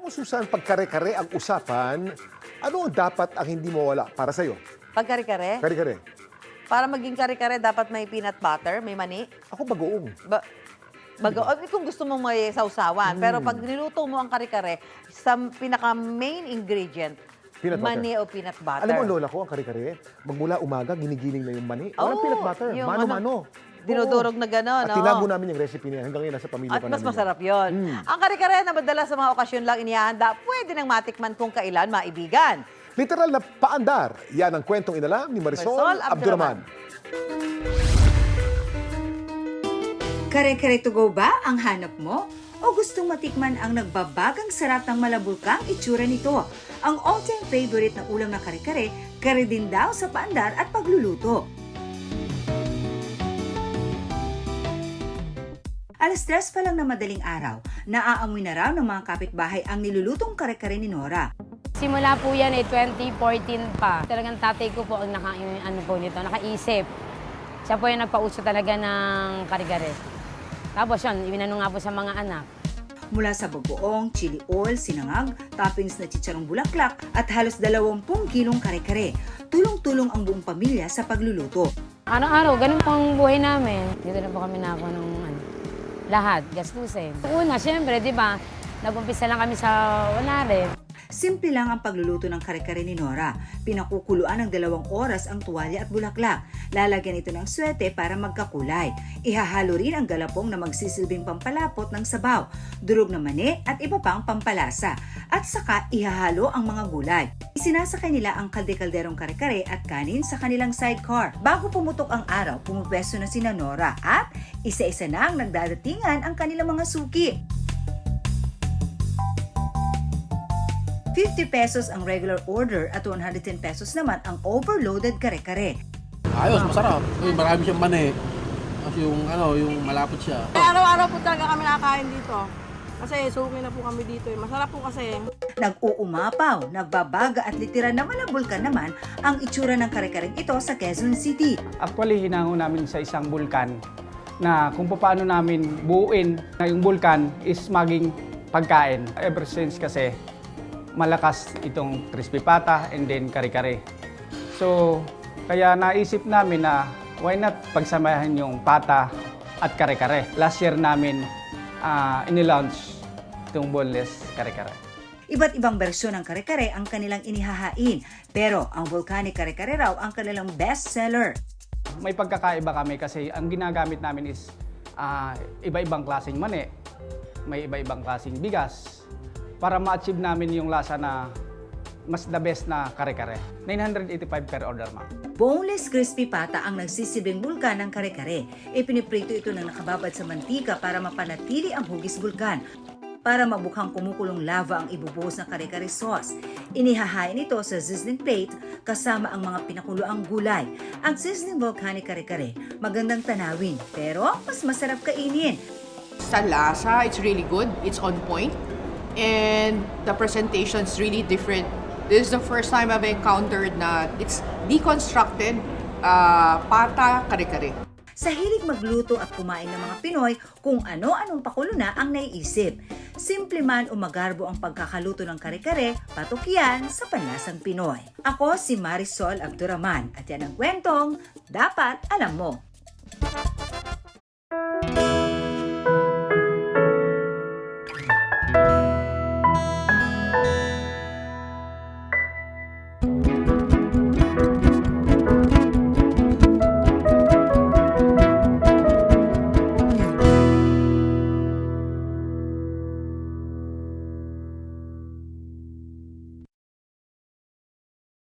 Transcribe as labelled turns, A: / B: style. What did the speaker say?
A: mo, Susan, pag kare-kare ang usapan, ano ang dapat ang hindi mawala para sa'yo?
B: Pag kare-kare,
A: Kare-kare.
B: para maging kare-kare, dapat may peanut butter, may mani.
A: Ako bagoong.
B: Kung gusto mong may sausawan. Pero pag niluto mo ang kare-kare, sa pinaka-main ingredient,
A: Peanut butter.
B: mani o peanut butter.
A: Alam mo, ang lola ko, ang kare-kare, magmula umaga, ginigiling na yung mani. Walang
B: Oh,
A: peanut butter.
B: yung
A: Mano-mano.
B: dinudurog na gano'n,
A: At
B: no?
A: tinago namin yung recipe niya. Hanggang ngayon, nasa pamilya
B: At
A: pa
B: mas
A: namin.
B: masarap yon. Ang kare-kare na madalas sa mga okasyon lang inihahanda, pwede nang matikman kung kailan maibigan.
A: Literal na paandar. Yan ang kwentong inalam ni Marisol
B: Marisol
A: Abduraman.
C: Kare-kare to go ba ang hanap mo? O gustong matikman ang nagbabagang sarap ng malabulkang itsura nito? Ang all-time favorite na ulam na kare-kare, kare din daw sa paandar at pagluluto. Alas 3 pa lang na madaling araw, naaamoy na raw ng mga kapitbahay ang nilulutong kare-kare ni Nora.
D: Simula po yan 2014 pa. Talagang tatay ko po ang nakaisip. Siya po yung nagpauso talaga ng kare-kare. Tapos yun, ibinano nga po sa mga anak.
C: Mula sa bagoong, chili oil, sinangag, toppings na chicharong bulaklak at halos 20 kilong kare-kare. Tulong-tulong ang buong pamilya sa pagluluto.
D: Araw-araw, ganun po ang buhay namin. Dito na po kami nakakuha ng lahat, gastusin. Una, siyempre, di ba, nag-umpisa lang kami sa wala rin.
C: Simple lang ang pagluluto ng kare-kare ni Nora. Pinakukuluan ng 2 oras ang tuwalya at bulaklak. Lalagyan ito ng swete para magkakulay. Ihahalo rin ang galapong na magsisilbing pampalapot ng sabaw, durog na mani at iba pang pampalasa. At saka ihahalo ang mga gulay. Isinasakay nila ang kalde-kalderong kare-kare at kanin sa kanilang sidecar. Bago pumutok ang araw, pumupwesto na sina Nora at isa-isa na ang nagdadatingan ang kanilang mga suki. 50 pesos ang regular order at 110 pesos naman ang overloaded kare-kare.
E: Ayos, masarap. Marami siyang mani. Kasi yung malapot siya.
F: Araw-araw po talaga kami nakakain dito. Kasi suki na po kami dito. Masarap po kasi.
C: Nag-uumapaw, nagbabaga at literal na malabulkan naman ang itsura ng kare-kareng ito sa Quezon City.
G: Actually, hinango namin sa isang bulkan na kung paano namin buuin na yung bulkan is maging pagkain. Ever since kasi malakas itong crispy pata and then kare-kare. So, kaya naisip namin na why not pagsamahin yung pata at kare-kare. Last year namin inilaunch itong boneless kare-kare.
C: Iba't ibang bersyon ng kare-kare ang kanilang inihahain, pero ang volcanic kare-kare raw ang kanilang best seller.
G: May pagkakaiba kami kasi ang ginagamit namin is iba-ibang klaseng mani, may iba-ibang klaseng bigas, para ma-achieve namin yung lasa na mas the best na kare-kare. 985 per order, ma'am.
C: Boneless crispy pata ang nagsisilbing bulkan ng kare-kare. Ipiniprito ito ng nakababad sa mantika para mapanatili ang hugis bulkan. Para mabukhang kumukulong lava ang ibubuhos ng kare-kare sauce. Inihahain ito sa sizzling plate kasama ang mga pinakuloang gulay. Ang sizzling volcanic kare-kare, magandang tanawin, pero mas masarap kainin.
H: Sa lasa, it's really good. It's on point. And the presentation is really different. This is the first time I've encountered na it's deconstructed pata kare-kare.
C: Sa hilig magluto at kumain ng mga Pinoy, kung ano-anong pakulo na ang naiisip. Simple man o magarbo ang pagkakaluto ng kare-kare, patok yan sa panlasang Pinoy. Ako si Marisol Abduraman at yan ang kwentong dapat alam mo.